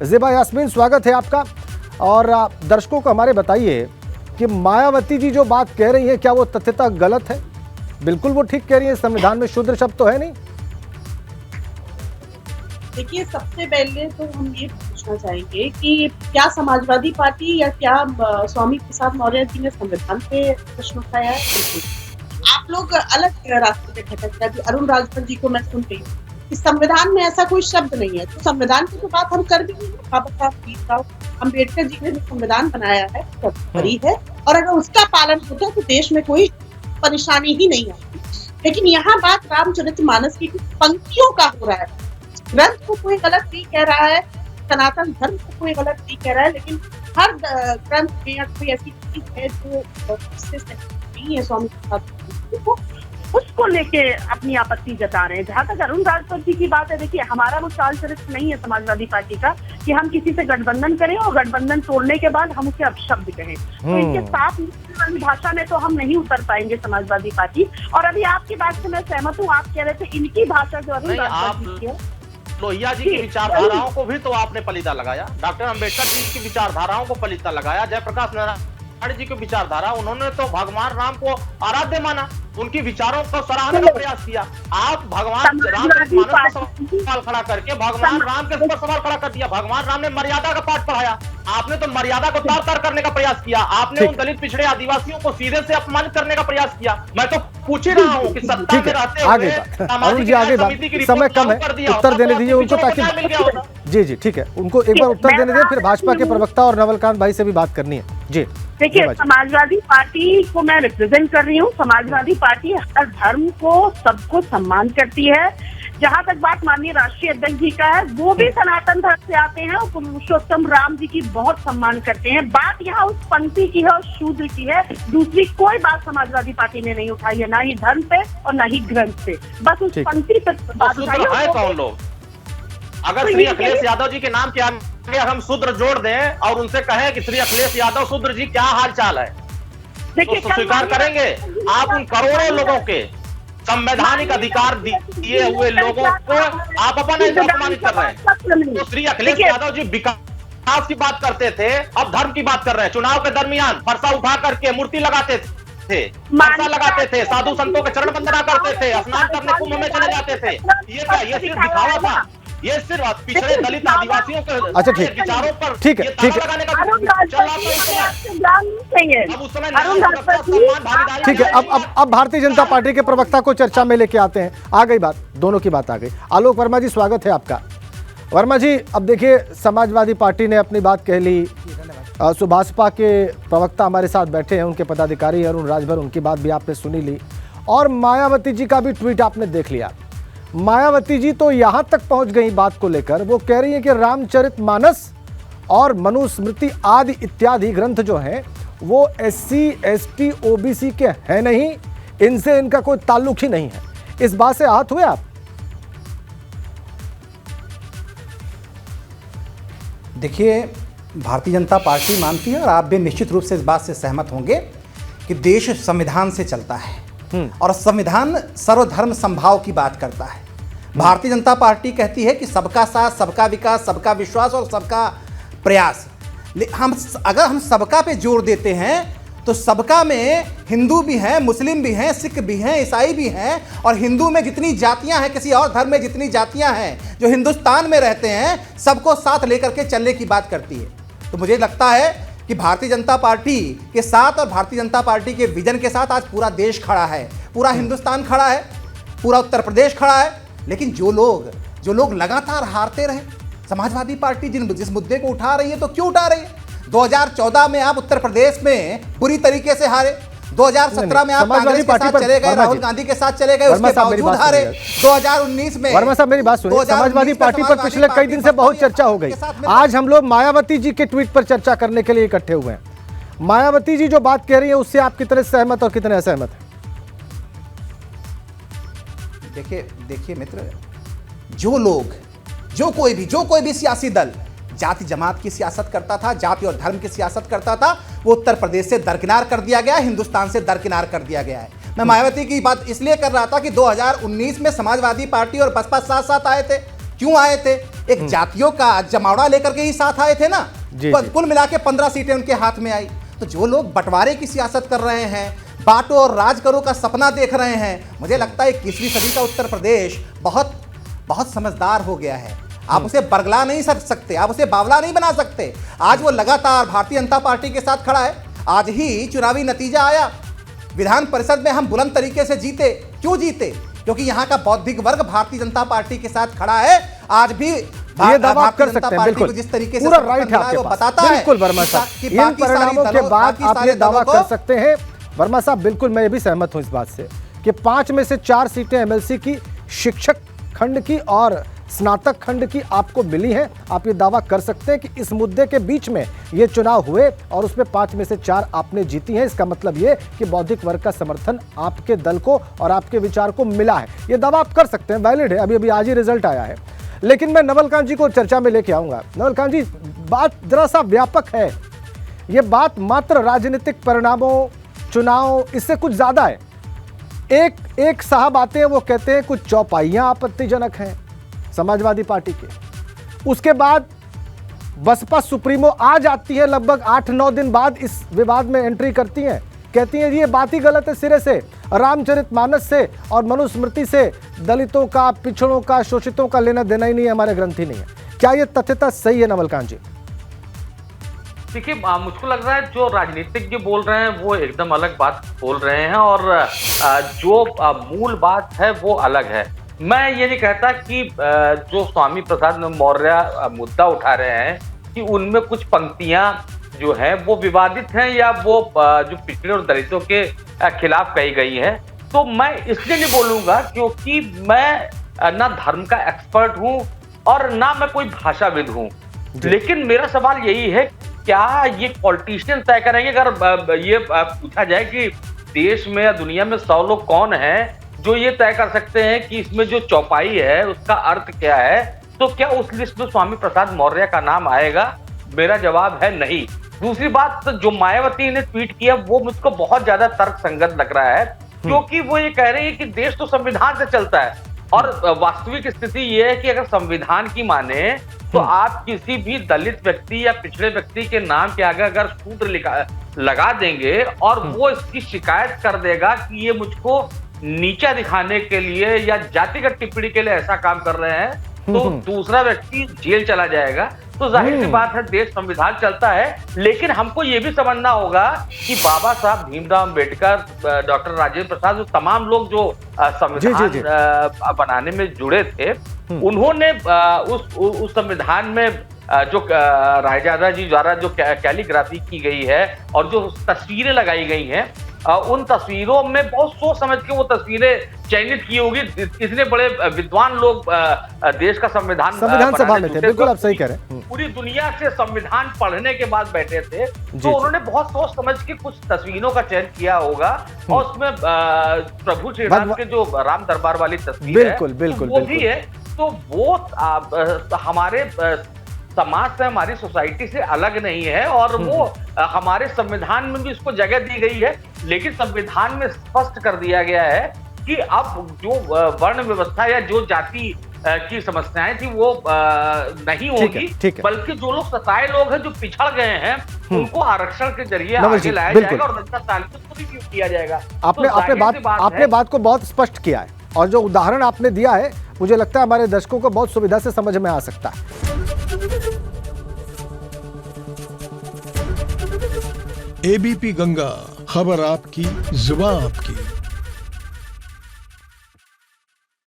ज़ेबा यास्मीन, स्वागत है आपका। और दर्शकों को हमारे बताइए कि मायावती जी जो बात कह रही हैं, क्या वो तथ्यतः गलत है? बिल्कुल वो ठीक कह रही है, संविधान में शूद्र शब्द तो है नहीं। देखिए, सबसे पहले तो हम ये पूछना चाहेंगे कि क्या समाजवादी पार्टी या क्या स्वामी प्रसाद मौर्य जी ने संविधान पे प्रश्न उठाया है? बिल्कुल। आप लोग अलग रास्ते पे भटक रहे हैं। अभी अरुण राजभर जी को मैं सुन रही हूँ कि संविधान में ऐसा कोई शब्द नहीं है, तो संविधान की तो बात हम कर भी नहीं है। बाबा साहब भीमराव अम्बेडकर जी ने जो संविधान बनाया है सही है, और अगर उसका पालन होता तो देश में कोई परेशानी ही नहीं आती। लेकिन यहाँ बात रामचरितमानस की कुछ पंक्तियों का हो रहा है। ग्रंथ को कोई गलत नहीं कह रहा है, सनातन धर्म को कोई गलत नहीं कह रहा है, लेकिन हर ग्रंथ में या कोई ऐसी चीज है जो नहीं है स्वामी को, उसको लेके अपनी आपत्ति जता रहे हैं। जहां तक अरुण राजभर जी की बात है, देखिए हमारा वो चाल चरित्र नहीं है समाजवादी पार्टी का कि हम किसी से गठबंधन करें और गठबंधन तोड़ने के बाद हम उसे अपशब्द कहें। तो इनके साथ वाली भाषा में तो हम नहीं उतर पाएंगे समाजवादी पार्टी। और अभी आपकी बात से मैं सहमत हूँ, आप कह रहे थे इनकी भाषा जो अरुण राजभर जी की है, लोहिया जी की विचारधाराओं को भी तो आपने पलीता लगाया, डॉक्टर अंबेडकर जी की विचारधाराओं को पलीता लगाया, जयप्रकाश नारायण जी की विचारधारा, उन्होंने तो भगवान राम को आराध्य माना, उनकी विचारों को सराहने का प्रयास किया। आप भगवान राम पर सवाल खड़ा करके भगवान राम के ऊपर सवाल खड़ा कर दिया। भगवान राम ने मर्यादा का पाठ पढ़ाया, आपने तो मर्यादा को तार तार करने का प्रयास किया। आपने उन दलित पिछड़े आदिवासियों को सीधे से अपमानित करने का प्रयास किया। मैं तो पूछ ही रहा हूँ कि सत्ता में रहते हुए अरुण जी आगे बात, समय कम है, उत्तर देने दीजिए उनको ताकि जी जी ठीक है, उनको एक बार उत्तर देने दें, फिर भाजपा के प्रवक्ता और नवलकांत भाई से भी बात करनी है। जी देखिए, समाजवादी पार्टी को मैं रिप्रेजेंट कर रही हूँ। समाजवादी पार्टी हर धर्म को सबको सम्मान करती है। जहाँ तक बात माननीय राष्ट्रीय अध्यक्ष जी का है, वो भी सनातन धर्म से आते हैं और पुरुषोत्तम राम जी की बहुत सम्मान करते हैं। बात यहाँ उस पंक्ति की है और शूद्र की है, दूसरी कोई बात समाजवादी पार्टी ने नहीं उठाई है, ना ही धर्म पे और ना ही ग्रंथ पे, बस उस पंक्ति पे बात उठाई है। कौन लोग? अगर श्री अखिलेश यादव जी के नाम के आगे हम शूद्र जोड़ दें और उनसे कहें कि श्री अखिलेश यादव शूद्र जी क्या हाल चाल है, तो स्वीकार करेंगे? आप उन करोड़ों लोगों के संवैधानिक अधिकार दिए हुए लोगों को आप अपना अपमानित कर रहे हैं। तो श्री अखिलेश यादव जी विकास की बात करते थे, अब धर्म की बात कर रहे हैं। चुनाव के दरमियान फरसा उठा करके मूर्ति लगाते थे, फरसा लगाते थे, साधु संतों के चरण वंदना करते थे, स्नान करने कुंभ में चले जाते थे। ये क्या, ये सिर्फ दिखावा था? ये सिर्फ पिछड़े दलित आदिवासियों के विचारों पर ठीक है ठीक है ठीक है। अब भारतीय जनता पार्टी के प्रवक्ता को चर्चा में लेके आते हैं। आ गई बात, दोनों की बात आ गई। आलोक वर्मा जी, स्वागत है आपका। वर्मा जी, अब देखिए समाजवादी पार्टी ने अपनी बात कह ली, सुभाषपा के प्रवक्ता हमारे साथ बैठे हैं, उनके पदाधिकारी अरुण राजभर, उनकी बात भी आपने सुनी ली, और मायावती जी का भी ट्वीट आपने देख लिया। मायावती जी तो यहाँ तक पहुँच गई बात को लेकर, वो कह रही है कि रामचरितमानस और मनुस्मृति आदि इत्यादि ग्रंथ जो हैं वो SC ST OBC के हैं नहीं, इनसे इनका कोई ताल्लुक ही नहीं है। इस बात से आहत हुए आप? देखिए, भारतीय जनता पार्टी मानती है और आप भी निश्चित रूप से इस बात से सहमत होंगे कि देश संविधान से चलता है और संविधान सर्वधर्म समभाव की बात करता है। भारतीय जनता पार्टी कहती है कि सबका साथ, सबका विकास, सबका विश्वास और सबका प्रयास। अगर हम सबका पे जोर देते हैं तो सबका में हिंदू भी हैं, मुस्लिम भी हैं, सिख भी हैं, ईसाई भी हैं, और हिंदू में जितनी जातियां हैं, किसी और धर्म में जितनी जातियां हैं जो हिंदुस्तान में रहते हैं, सबको साथ लेकर के चलने की बात करती है। तो मुझे लगता है कि भारतीय जनता पार्टी के साथ और भारतीय जनता पार्टी के विजन के साथ आज पूरा देश खड़ा है, पूरा हिंदुस्तान खड़ा है, पूरा उत्तर प्रदेश खड़ा है। लेकिन जो लोग लगातार हारते रहे, समाजवादी पार्टी जिस मुद्दे को उठा रही है, तो क्यों उठा रही है? 2014 में आप उत्तर प्रदेश में बुरी तरीके से हारे, 2017 में आप कांग्रेस के साथ चले गए, राहुल गांधी के साथ चले गए, उसके बावजूद हारे। 2019 में वर्मा साहब मेरी बात सुनिए, समाजवादी पार्टी पर पिछले कई दिन से बहुत चर्चा हो गई। आज हम लोग मायावती जी के ट्वीट पर चर्चा करने के लिए इकट्ठे हुए हैं। मायावती जी जो बात कह रही है उससे आप कितने सहमत और कितने असहमत हैं? देखिए मित्र, जो कोई भी सियासी दल जाति जमात की सियासत करता था, जाति और धर्म की सियासत करता था, वो उत्तर प्रदेश से दरकिनार कर दिया गया, हिंदुस्तान से दरकिनार कर दिया गया है। मैं मायावती की बात इसलिए कर रहा था कि 2019 में समाजवादी पार्टी और बसपा साथ साथ आए थे। क्यों आए थे? एक जातियों का जमावड़ा लेकर के ही साथ आए थे ना। जी, पर जी। कुल मिला के 15 सीटें उनके हाथ में आई। तो जो लोग बंटवारे की सियासत कर रहे हैं, बांटो और राज करो का सपना देख रहे हैं, मुझे लगता है 21वीं सदी का उत्तर प्रदेश बहुत बहुत समझदार हो गया है। आप उसे बरगला नहीं सकते, आप उसे बावला नहीं बना सकते। आज वो लगातार भारतीय जनता पार्टी के साथ खड़ा है। आज ही चुनावी नतीजा आया, विधान परिषद में हम बुलंद तरीके से जीते। क्यों जीते? क्योंकि यहाँ का बौद्धिक वर्ग भारतीय जनता पार्टी के साथ खड़ा है। आज भी ये दावा आप कर सकते हैं, बिल्कुल, जिस तरीके से पूरा राइट है आपके वो पास। बताता है बिल्कुल वर्मा साहब, इन परिणामों के बाद आप ये दावा कर सकते हैं वर्मा साहब। बिल्कुल मैं भी सहमत हूं इस बात से कि 5 में से 4 सीटें एमएलसी की, शिक्षक खंड की और स्नातक खंड की आपको मिली हैं। आप ये दावा कर सकते हैं कि इस मुद्दे के बीच में ये चुनाव हुए और उसमें 5 में से 4 आपने जीती हैं। इसका मतलब ये कि बौद्धिक वर्ग का समर्थन आपके दल को और आपके विचार को मिला है। ये दावा आप कर सकते हैं, वैलिड है। अभी आज ही रिजल्ट आया है। लेकिन मैं नवलकांत जी को चर्चा में लेके आऊंगा। नवलकांत जी, बात जरा सा व्यापक है। ये बात मात्र राजनीतिक परिणामों, चुनाव, इससे कुछ ज्यादा है। एक साहब आते हैं, वो कहते हैं कुछ चौपाइयां आपत्तिजनक हैं समाजवादी पार्टी के। उसके बाद बसपा सुप्रीमो आ जाती है, लगभग 8-9 दिन बाद इस विवाद में एंट्री करती हैं, कहती हैं ये बात ही गलत है सिरे से, रामचरितमानस से और मनुस्मृति से दलितों का, पिछड़ों का, शोषितों का लेना देना ही नहीं है, हमारे ग्रंथ ही नहीं है। क्या ये तथ्यता सही है नवलकांत जी? देखिए, मुझको लग रहा है जो राजनीतिज्ञ बोल रहे हैं वो एकदम अलग बात बोल रहे हैं और जो मूल बात है वो अलग है। मैं ये नहीं कहता कि जो स्वामी प्रसाद मौर्य मुद्दा उठा रहे हैं कि उनमें कुछ पंक्तियां जो हैं वो विवादित हैं या वो जो पिछड़े और दलितों के खिलाफ कही गई हैं। तो मैं इसलिए नहीं बोलूंगा क्योंकि मैं ना धर्म का एक्सपर्ट हूं और ना मैं कोई भाषाविद हूं। लेकिन मेरा सवाल यही है, क्या ये पॉलिटिशियन तय करेंगे? अगर ये पूछा जाए कि देश में या दुनिया में 100 लोग कौन हैं जो ये तय कर सकते हैं कि इसमें जो चौपाई है उसका अर्थ क्या है, तो क्या उस लिस्ट में स्वामी प्रसाद मौर्य का नाम आएगा? मेरा जवाब है नहीं। दूसरी बात, तो जो मायावती ने ट्वीट किया वो मुझको बहुत ज्यादा तर्कसंगत लग रहा है, क्योंकि वो ये कह रही है कि देश तो संविधान से चलता है और वास्तविक स्थिति ये है कि अगर संविधान की माने तो आप किसी भी दलित व्यक्ति या पिछड़े व्यक्ति के नाम के आगे अगर शूद्र लगा देंगे और वो इसकी शिकायत कर देगा कि ये मुझको नीचा दिखाने के लिए या जातिगत टिप्पणी के लिए ऐसा काम कर रहे हैं, तो दूसरा व्यक्ति जेल चला जाएगा। तो जाहिर सी बात है देश संविधान चलता है, लेकिन हमको ये भी समझना होगा कि बाबा साहब भीमराव अम्बेडकर, डॉक्टर राजेंद्र प्रसाद, जो तमाम लोग जो संविधान बनाने में जुड़े थे, उन्होंने उस संविधान में जो रायजादा जी द्वारा जो कैलीग्राफी की गई है और जो तस्वीरें लगाई गई हैं, उन तस्वीरों में बहुत सोच समझ के वो तस्वीरें चयनित की होगी। इतने बड़े विद्वान लोग देश का संविधान सभा में थे। बिल्कुल आप सही कह रहे हैं। पूरी दुनिया से संविधान पढ़ने के बाद बैठे थे, तो उन्होंने बहुत सोच समझ के कुछ तस्वीरों का चयन किया होगा और उसमें प्रभु श्री राम के जो राम दरबार वाली तस्वीर है वो भी है। तो वो हमारे समाज से, हमारी सोसाइटी से अलग नहीं है और वो हमारे संविधान में भी उसको जगह दी गई है। लेकिन संविधान में स्पष्ट कर दिया गया है कि अब जो वर्ण व्यवस्था या जो जाति की समस्याएं थी वो नहीं होगी, बल्कि जो लोग सताए लोग हैं, जो पिछड़ गए हैं, उनको आरक्षण के जरिए आगे लाया जाएगा और जनता साल में उसको रिव्यू किया जाएगा। आपने बात को बहुत स्पष्ट किया है और जो उदाहरण आपने दिया है मुझे लगता है हमारे दर्शकों को बहुत सुविधा से समझ में आ सकता है। एबीपी गंगा, खबर आपकी, जुबान आपकी।